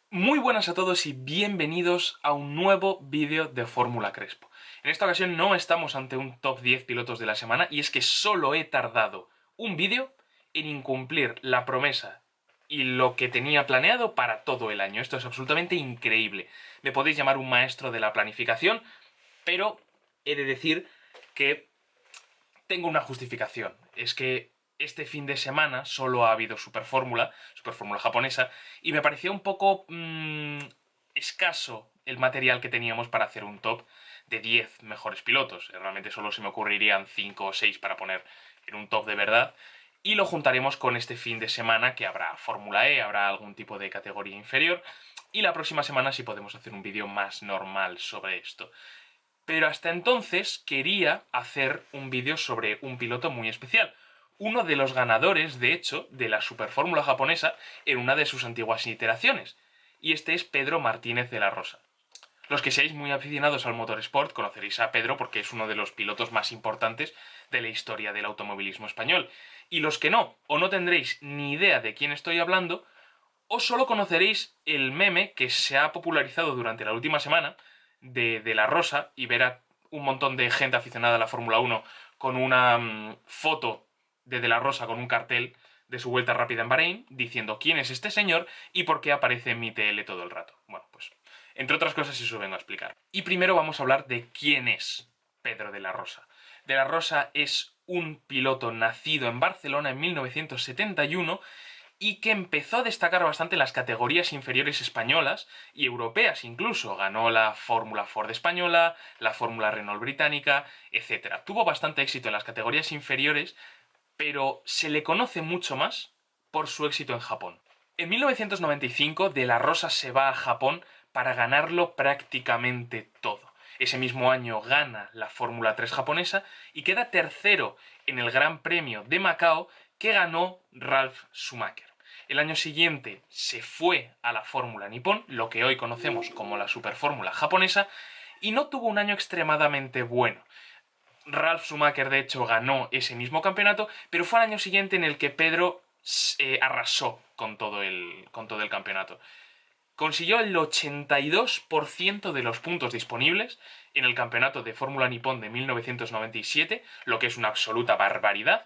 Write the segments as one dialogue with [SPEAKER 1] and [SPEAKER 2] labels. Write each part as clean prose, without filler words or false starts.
[SPEAKER 1] Muy buenas a todos y bienvenidos a un nuevo vídeo de Fórmula Crespo. En esta ocasión no estamos ante un top 10 pilotos de la semana y es que solo he tardado un vídeo en incumplir la promesa y lo que tenía planeado para todo el año. Esto es absolutamente increíble. Me podéis llamar un maestro de la planificación, pero he de decir que tengo una justificación. Es que este fin de semana solo ha habido Super Fórmula japonesa, y me pareció un poco escaso el material que teníamos para hacer un top de 10 mejores pilotos. Realmente solo se me ocurrirían 5 o 6 para poner en un top de verdad. Y lo juntaremos con este fin de semana que habrá Fórmula E, habrá algún tipo de categoría inferior. Y la próxima semana sí podemos hacer un vídeo más normal sobre esto. Pero hasta entonces quería hacer un vídeo sobre un piloto muy especial. Uno de los ganadores, de hecho, de la Superfórmula japonesa en una de sus antiguas iteraciones. Y este es Pedro Martínez de la Rosa. Los que seáis muy aficionados al motorsport conoceréis a Pedro porque es uno de los pilotos más importantes de la historia del automovilismo español. Y los que no, o no tendréis ni idea de quién estoy hablando, o solo conoceréis el meme que se ha popularizado durante la última semana de La Rosa y ver a un montón de gente aficionada a la Fórmula 1 con una foto de La Rosa con un cartel de su vuelta rápida en Bahrein diciendo quién es este señor y por qué aparece en mi TL todo el rato. Bueno, pues entre otras cosas eso vengo a explicar. Y primero vamos a hablar de quién es Pedro de la Rosa. De la Rosa es un piloto nacido en Barcelona en 1971 y que empezó a destacar bastante en las categorías inferiores españolas y europeas incluso. Ganó la Fórmula Ford española, la Fórmula Renault británica, etc. Tuvo bastante éxito en las categorías inferiores, pero se le conoce mucho más por su éxito en Japón. En 1995, De la Rosa se va a Japón para ganarlo prácticamente todo. Ese mismo año gana la Fórmula 3 japonesa y queda tercero en el Gran Premio de Macao que ganó Ralf Schumacher. El año siguiente se fue a la Fórmula Nippon, lo que hoy conocemos como la Superfórmula japonesa, y no tuvo un año extremadamente bueno. Ralf Schumacher, de hecho, ganó ese mismo campeonato, pero fue al año siguiente en el que Pedro arrasó con todo el campeonato. Consiguió el 82% de los puntos disponibles en el campeonato de Fórmula Nippon de 1997, lo que es una absoluta barbaridad,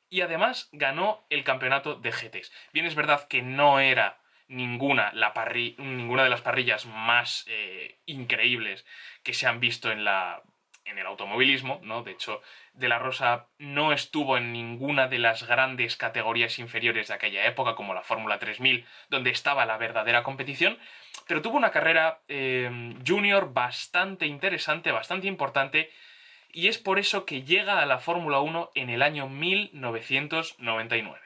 [SPEAKER 1] y además ganó el campeonato de GTs. Bien, es verdad que no era ninguna de las parrillas más increíbles que se han visto en el automovilismo, ¿no? De hecho, De la Rosa no estuvo en ninguna de las grandes categorías inferiores de aquella época, como la Fórmula 3000, donde estaba la verdadera competición, pero tuvo una carrera junior bastante interesante, bastante importante, y es por eso que llega a la Fórmula 1 en el año 1999.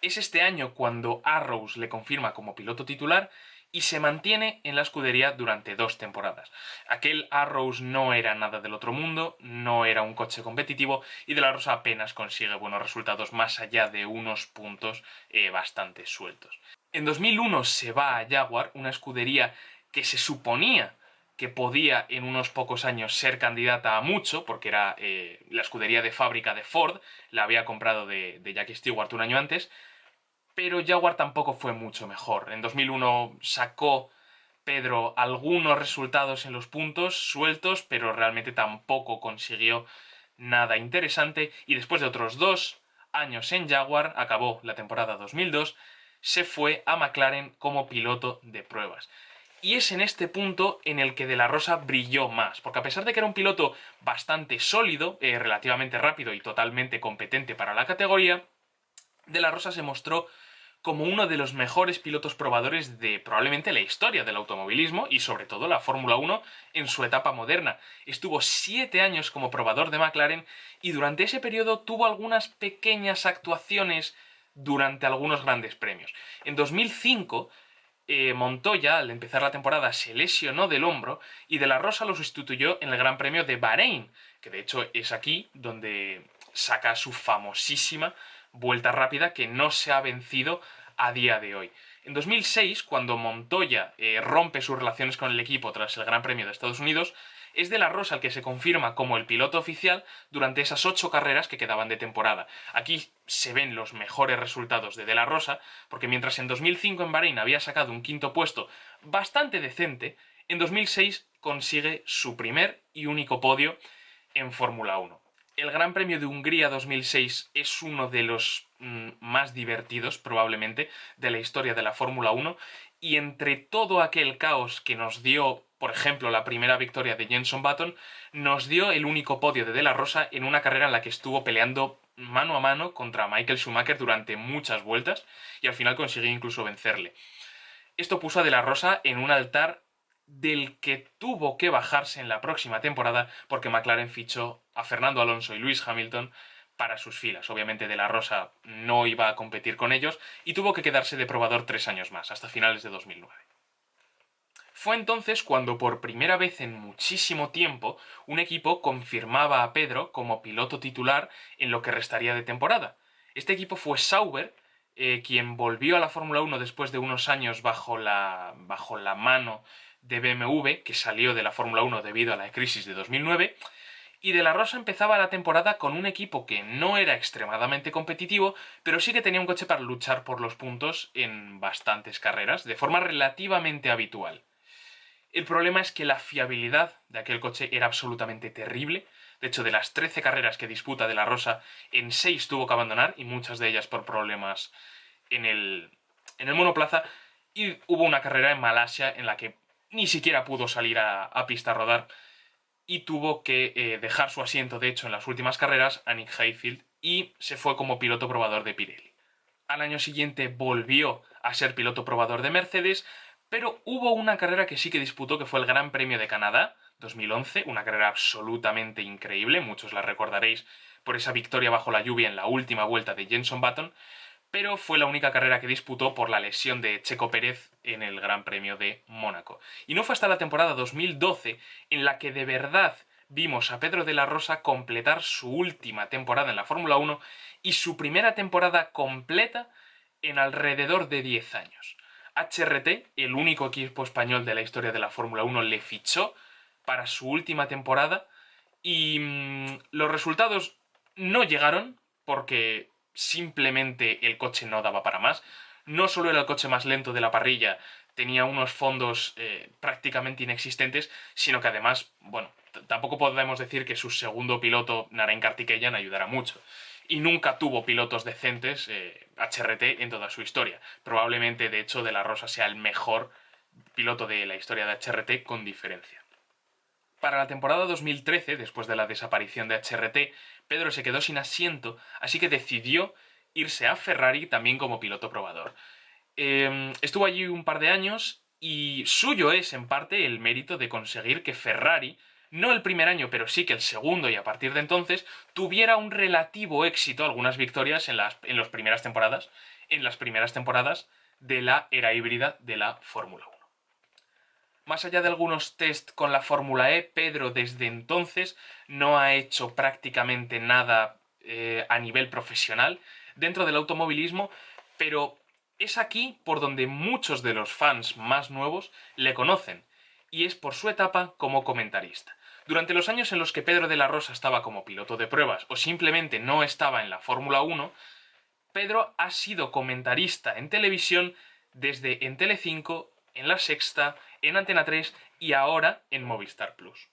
[SPEAKER 1] Es este año cuando Arrows le confirma como piloto titular y se mantiene en la escudería durante 2 temporadas. Aquel Arrows no era nada del otro mundo, no era un coche competitivo y De la Rosa apenas consigue buenos resultados más allá de unos puntos bastante sueltos. En 2001 se va a Jaguar, una escudería que se suponía que podía en unos pocos años ser candidata a mucho, porque era la escudería de fábrica de Ford, la había comprado de Jackie Stewart un año antes, pero Jaguar tampoco fue mucho mejor. En 2001 sacó Pedro algunos resultados en los puntos sueltos, pero realmente tampoco consiguió nada interesante, y después de otros 2 años en Jaguar, acabó la temporada 2002, se fue a McLaren como piloto de pruebas. Y es en este punto en el que De la Rosa brilló más, porque a pesar de que era un piloto bastante sólido, relativamente rápido y totalmente competente para la categoría, De la Rosa se mostró como uno de los mejores pilotos probadores de probablemente la historia del automovilismo y sobre todo la Fórmula 1 en su etapa moderna. Estuvo 7 años como probador de McLaren y durante ese periodo tuvo algunas pequeñas actuaciones durante algunos grandes premios. En 2005 Montoya, al empezar la temporada, se lesionó del hombro y De la Rosa lo sustituyó en el Gran Premio de Bahrein, que de hecho es aquí donde saca su famosísima vuelta rápida que no se ha vencido a día de hoy. En 2006, cuando Montoya rompe sus relaciones con el equipo tras el Gran Premio de Estados Unidos, Es De la Rosa el que se confirma como el piloto oficial durante esas 8 carreras que quedaban de temporada. Aquí se ven los mejores resultados de La Rosa, porque mientras en 2005 en Bahrein había sacado un quinto puesto bastante decente, en 2006 consigue su primer y único podio en Fórmula 1. El Gran Premio de Hungría 2006 es uno de los más divertidos, probablemente, de la historia de la Fórmula 1, y entre todo aquel caos que nos dio, por ejemplo, la primera victoria de Jenson Button, nos dio el único podio de La Rosa en una carrera en la que estuvo peleando mano a mano contra Michael Schumacher durante muchas vueltas, y al final consiguió incluso vencerle. Esto puso a De la Rosa en un altar del que tuvo que bajarse en la próxima temporada porque McLaren fichó a Fernando Alonso y Lewis Hamilton para sus filas. Obviamente De la Rosa no iba a competir con ellos y tuvo que quedarse de probador 3 años más, hasta finales de 2009. Fue entonces cuando por primera vez en muchísimo tiempo un equipo confirmaba a Pedro como piloto titular en lo que restaría de temporada. Este equipo fue Sauber, quien volvió a la Fórmula 1 después de unos años bajo la mano de BMW, que salió de la Fórmula 1 debido a la crisis de 2009, y De la Rosa empezaba la temporada con un equipo que no era extremadamente competitivo, pero sí que tenía un coche para luchar por los puntos en bastantes carreras, de forma relativamente habitual. El problema es que la fiabilidad de aquel coche era absolutamente terrible. De hecho, de las 13 carreras que disputa De la Rosa, en 6 tuvo que abandonar, y muchas de ellas por problemas en el monoplaza. Y hubo una carrera en Malasia en la que ni siquiera pudo salir a pista a rodar y tuvo que dejar su asiento, de hecho, en las últimas carreras a Nick Heidfeld y se fue como piloto probador de Pirelli. Al año siguiente volvió a ser piloto probador de Mercedes, pero hubo una carrera que sí que disputó, que fue el Gran Premio de Canadá 2011, una carrera absolutamente increíble, muchos la recordaréis por esa victoria bajo la lluvia en la última vuelta de Jenson Button, pero fue la única carrera que disputó por la lesión de Checo Pérez en el Gran Premio de Mónaco. Y no fue hasta la temporada 2012 en la que de verdad vimos a Pedro de la Rosa completar su última temporada en la Fórmula 1 y su primera temporada completa en alrededor de 10 años. HRT, el único equipo español de la historia de la Fórmula 1, le fichó para su última temporada y los resultados no llegaron porque simplemente el coche no daba para más. No solo era el coche más lento de la parrilla, tenía unos fondos prácticamente inexistentes, sino que además, bueno, tampoco podemos decir que su segundo piloto, Narain Karthikeyan, ayudara mucho. Y nunca tuvo pilotos decentes HRT en toda su historia. Probablemente, de hecho, De la Rosa sea el mejor piloto de la historia de HRT con diferencia. Para la temporada 2013, después de la desaparición de HRT, Pedro se quedó sin asiento, así que decidió irse a Ferrari también como piloto probador. Estuvo allí un par de años y suyo es en parte el mérito de conseguir que Ferrari, no el primer año, pero sí que el segundo y a partir de entonces, tuviera un relativo éxito, algunas victorias en las primeras temporadas, de la era híbrida de la Fórmula 1. Más allá de algunos test con la Fórmula E, Pedro desde entonces no ha hecho prácticamente nada a nivel profesional dentro del automovilismo, pero es aquí por donde muchos de los fans más nuevos le conocen, y es por su etapa como comentarista. Durante los años en los que Pedro de la Rosa estaba como piloto de pruebas o simplemente no estaba en la Fórmula 1, Pedro ha sido comentarista en televisión desde en Telecinco, en La Sexta, en Antena 3 y ahora en Movistar Plus.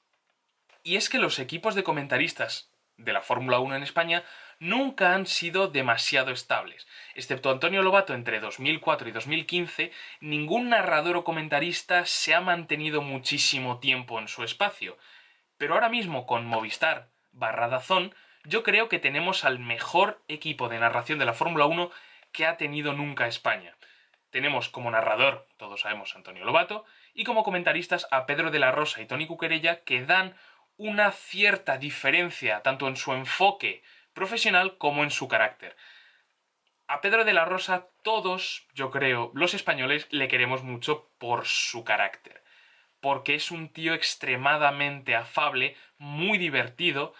[SPEAKER 1] Y es que los equipos de comentaristas de la Fórmula 1 en España nunca han sido demasiado estables. Excepto Antonio Lobato entre 2004 y 2015, ningún narrador o comentarista se ha mantenido muchísimo tiempo en su espacio. Pero ahora mismo con Movistar /Dazón, yo creo que tenemos al mejor equipo de narración de la Fórmula 1 que ha tenido nunca España. Tenemos como narrador, todos sabemos, a Antonio Lobato, y como comentaristas a Pedro de la Rosa y Toni Cuquerella, que dan una cierta diferencia tanto en su enfoque profesional como en su carácter. A Pedro de la Rosa todos, yo creo, los españoles le queremos mucho por su carácter, porque es un tío extremadamente afable, muy divertido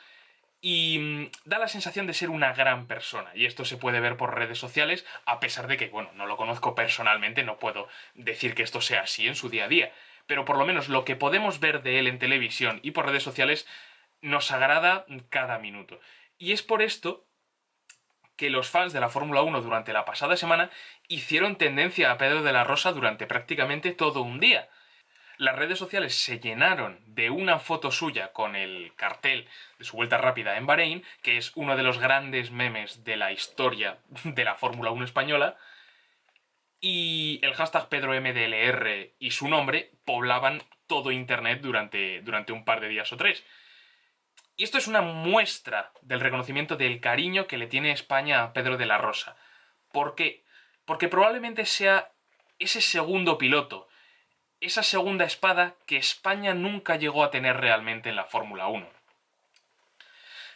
[SPEAKER 1] y da la sensación de ser una gran persona. Y esto se puede ver por redes sociales, a pesar de que, bueno, no lo conozco personalmente, no puedo decir que esto sea así en su día a día. pero por lo menos lo que podemos ver de él en televisión y por redes sociales nos agrada cada minuto. Y es por esto que los fans de la Fórmula 1 durante la pasada semana hicieron tendencia a Pedro de la Rosa durante prácticamente todo un día. Las redes sociales se llenaron de una foto suya con el cartel de su vuelta rápida en Bahrein, que es uno de los grandes memes de la historia de la Fórmula 1 española, y el hashtag PedroMDLR y su nombre poblaban todo internet durante un par de días o tres. Y esto es una muestra del reconocimiento del cariño que le tiene España a Pedro de la Rosa. ¿Por qué? Porque probablemente sea ese segundo piloto, esa segunda espada que España nunca llegó a tener realmente en la Fórmula 1.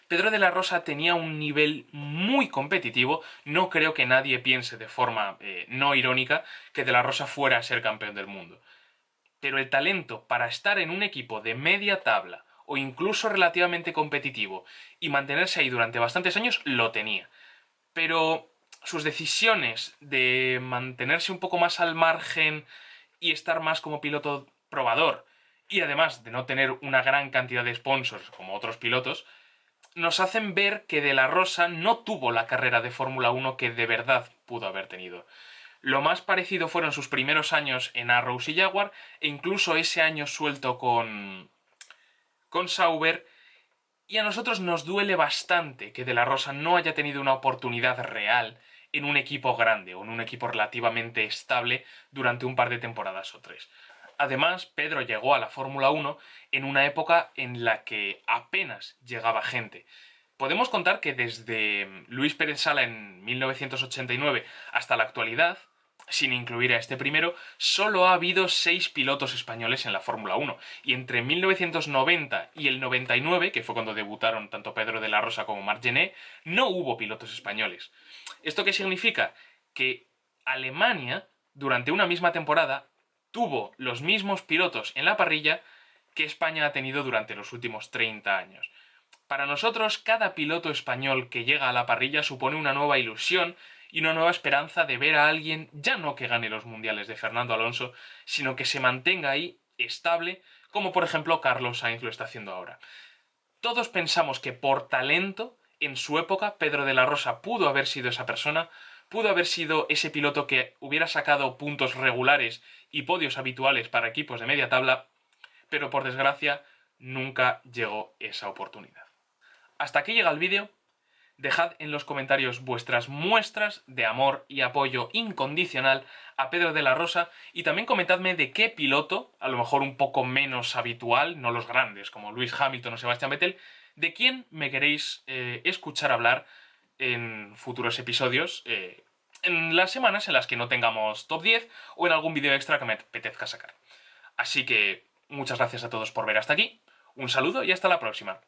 [SPEAKER 1] Pedro de la Rosa tenía un nivel muy competitivo, no creo que nadie piense de forma no irónica que de la Rosa fuera a ser campeón del mundo. Pero el talento para estar en un equipo de media tabla o incluso relativamente competitivo y mantenerse ahí durante bastantes años lo tenía. Pero sus decisiones de mantenerse un poco más al margen y estar más como piloto probador, y además de no tener una gran cantidad de sponsors como otros pilotos, nos hacen ver que De la Rosa no tuvo la carrera de Fórmula 1 que de verdad pudo haber tenido. Lo más parecido fueron sus primeros años en Arrows y Jaguar, e incluso ese año suelto con Sauber, y a nosotros nos duele bastante que De la Rosa no haya tenido una oportunidad real en un equipo grande o en un equipo relativamente estable durante un par de temporadas o tres. Además, Pedro llegó a la Fórmula 1 en una época en la que apenas llegaba gente. Podemos contar que desde Luis Pérez Sala en 1989 hasta la actualidad, sin incluir a este primero, solo ha habido 6 pilotos españoles en la Fórmula 1. Y entre 1990 y el 99, que fue cuando debutaron tanto Pedro de la Rosa como Marc Gené, no hubo pilotos españoles. ¿Esto qué significa? Que Alemania, durante una misma temporada, tuvo los mismos pilotos en la parrilla que España ha tenido durante los últimos 30 años. Para nosotros, cada piloto español que llega a la parrilla supone una nueva ilusión y una nueva esperanza de ver a alguien ya no que gane los mundiales de Fernando Alonso, sino que se mantenga ahí estable, como por ejemplo Carlos Sainz lo está haciendo ahora. Todos pensamos que por talento, en su época, Pedro de la Rosa pudo haber sido esa persona, pudo haber sido ese piloto que hubiera sacado puntos regulares y podios habituales para equipos de media tabla, pero por desgracia nunca llegó esa oportunidad. Hasta aquí llega el vídeo. Dejad en los comentarios vuestras muestras de amor y apoyo incondicional a Pedro de la Rosa y también comentadme de qué piloto, a lo mejor un poco menos habitual, no los grandes como Lewis Hamilton o Sebastian Vettel, de quién me queréis escuchar hablar en futuros episodios, en las semanas en las que no tengamos top 10 o en algún vídeo extra que me apetezca sacar. Así que muchas gracias a todos por ver hasta aquí, un saludo y hasta la próxima.